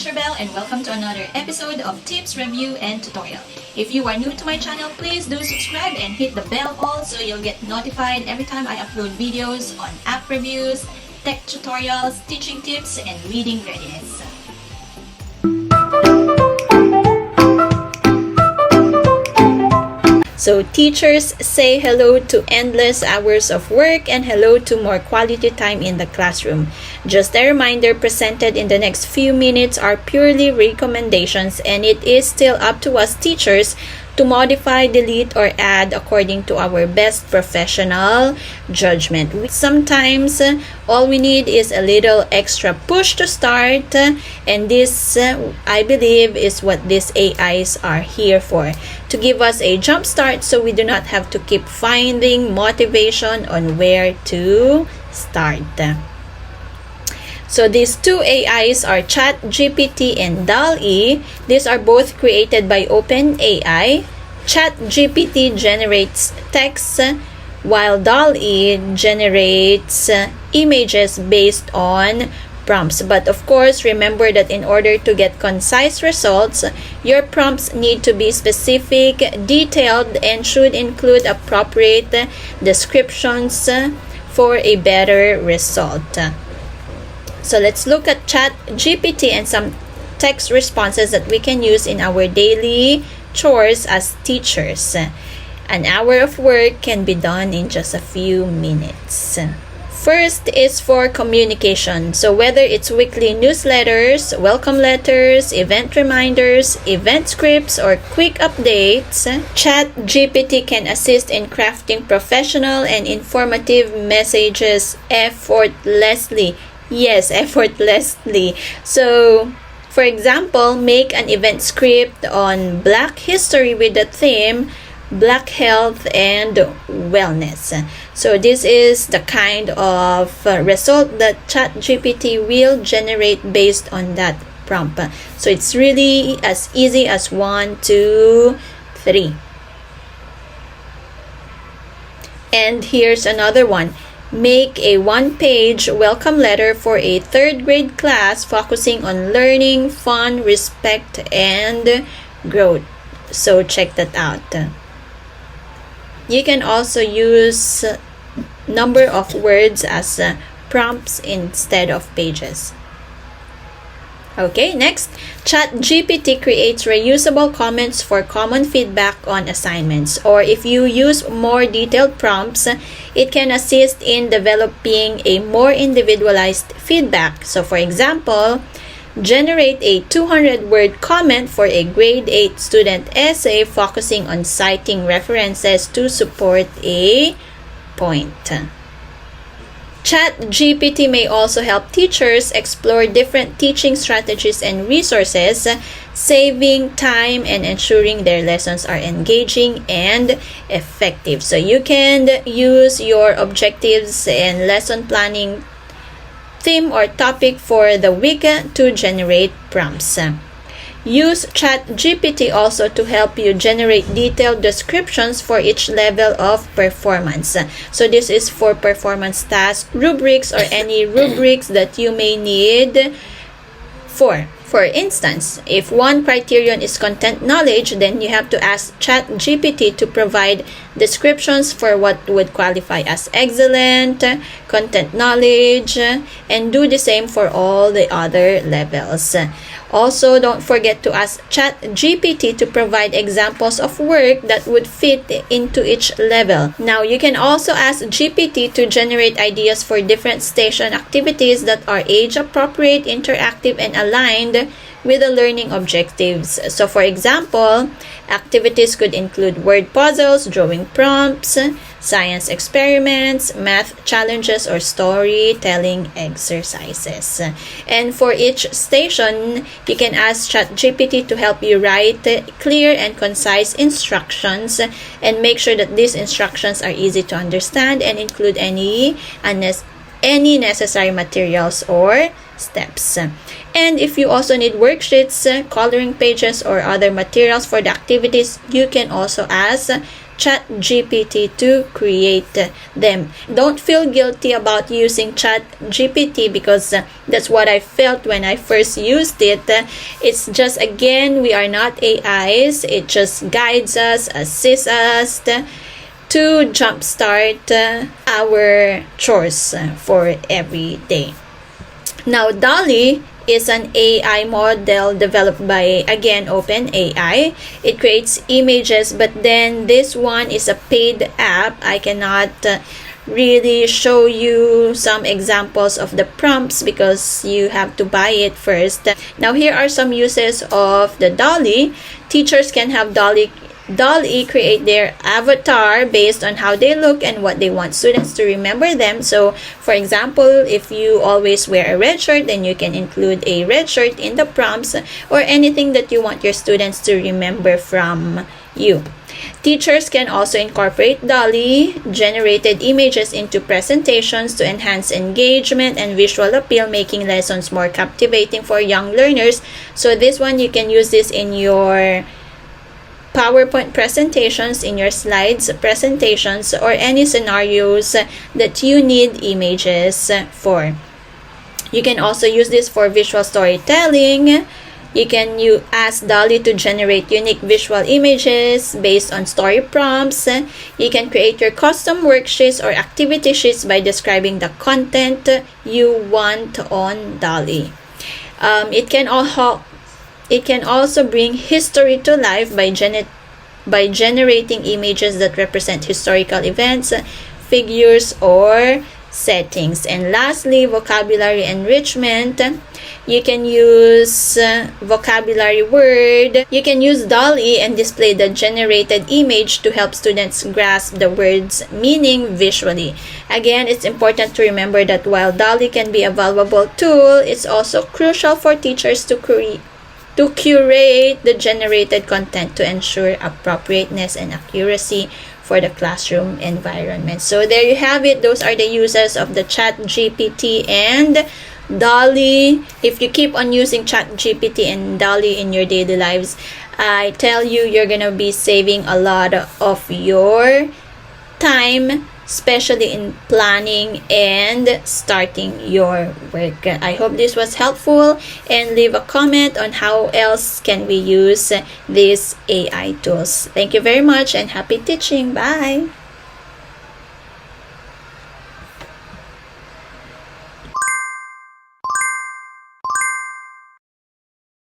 TeacherBelle and welcome to another episode of Tips, Review, and Tutorial. If you are new to my channel, please do subscribe and hit the bell all so you'll get notified every time I upload videos on app reviews, tech tutorials, teaching tips, and reading readiness. So teachers, say hello to endless hours of work and hello to more quality time in the classroom. Just a reminder, presented in the next few minutes are purely recommendations and it is still up to us teachers to modify, delete, or add according to our best professional judgment. Sometimes all we need is a little extra push to start, and this I believe is what these AIs are here for, to give us a jump start so we do not have to keep finding motivation on where to start. So these two AIs are ChatGPT and DALL-E. These are both created by OpenAI. ChatGPT generates text while DALL-E generates images based on prompts. But of course, remember that in order to get concise results, your prompts need to be specific, detailed, and should include appropriate descriptions for a better result. So let's look at ChatGPT and some text responses that we can use in our daily chores as teachers. An hour of work can be done in just a few minutes. First is for communication. So whether it's weekly newsletters, welcome letters, event reminders, event scripts, or quick updates, ChatGPT can assist in crafting professional and informative messages effortlessly. Yes, effortlessly. So, for example, make an event script on Black History with the theme Black Health and Wellness. So this is the kind of result that ChatGPT will generate based on that prompt. So it's really as easy as 1, 2, 3. And here's another one. Make a one-page welcome letter for a third grade class focusing on learning, fun, respect, and growth. So check that out. You can also use number of words as prompts instead of pages. Okay, next, ChatGPT creates reusable comments for common feedback on assignments. Or if you use more detailed prompts, it can assist in developing a more individualized feedback. So for example, generate a 200-word comment for a grade 8 student essay focusing on citing references to support a point. ChatGPT may also help teachers explore different teaching strategies and resources, saving time and ensuring their lessons are engaging and effective. So you can use your objectives and lesson planning theme or topic for the week to generate prompts. Use ChatGPT also to help you generate detailed descriptions for each level of performance. So this is for performance tasks, rubrics, or any rubrics that you may need for. For instance, if one criterion is content knowledge, then you have to ask ChatGPT to provide descriptions for what would qualify as excellent, content knowledge, and do the same for all the other levels. Also, don't forget to ask ChatGPT to provide examples of work that would fit into each level. Now, you can also ask GPT to generate ideas for different station activities that are age-appropriate, interactive, and aligned with the learning objectives. So, for example, activities could include word puzzles, drawing prompts, science experiments, math challenges, or storytelling exercises. And for each station, you can ask ChatGPT to help you write clear and concise instructions and make sure that these instructions are easy to understand and include any necessary materials or steps. And if you also need worksheets, coloring pages, or other materials for the activities, you can also ask ChatGPT to create them. Don't feel guilty about using ChatGPT because that's what I felt when I first used it. It's just, again, we are not AIs. It just guides us, assists us to jumpstart our chores for every day. Now, DALL-E is an AI model developed by, again, OpenAI. It creates images, but then this one is a paid app. I cannot really show you some examples of the prompts because you have to buy it first. Now, here are some uses of the DALL-E. Teachers can have DALL-E create their avatar based on how they look and what they want students to remember them. So, for example, if you always wear a red shirt, then you can include a red shirt in the prompts or anything that you want your students to remember from you. Teachers can also incorporate DALL-E generated images into presentations to enhance engagement and visual appeal, making lessons more captivating for young learners. So this one, you can use this in your PowerPoint presentations, in your slides presentations, or any scenarios that you need images for. You can also use this for visual storytelling. You can ask DALL-E to generate unique visual images based on story prompts. You can create your custom worksheets or activity sheets by describing the content you want on DALL-E. It can also bring history to life by generating images that represent historical events, figures, or settings. And lastly, vocabulary enrichment. You can use vocabulary word. You can use DALL-E and display the generated image to help students grasp the word's meaning visually. Again, it's important to remember that while DALL-E can be a valuable tool, it's also crucial for teachers to curate the generated content to ensure appropriateness and accuracy for the classroom environment. So there you have it. Those are the uses of the ChatGPT and DALL-E. If you keep on using ChatGPT and DALL-E in your daily lives, I tell you, you're gonna be saving a lot of your time, especially in planning and starting your work. I hope this was helpful, and leave a comment on how else can we use these AI tools. Thank you very much and happy teaching. Bye!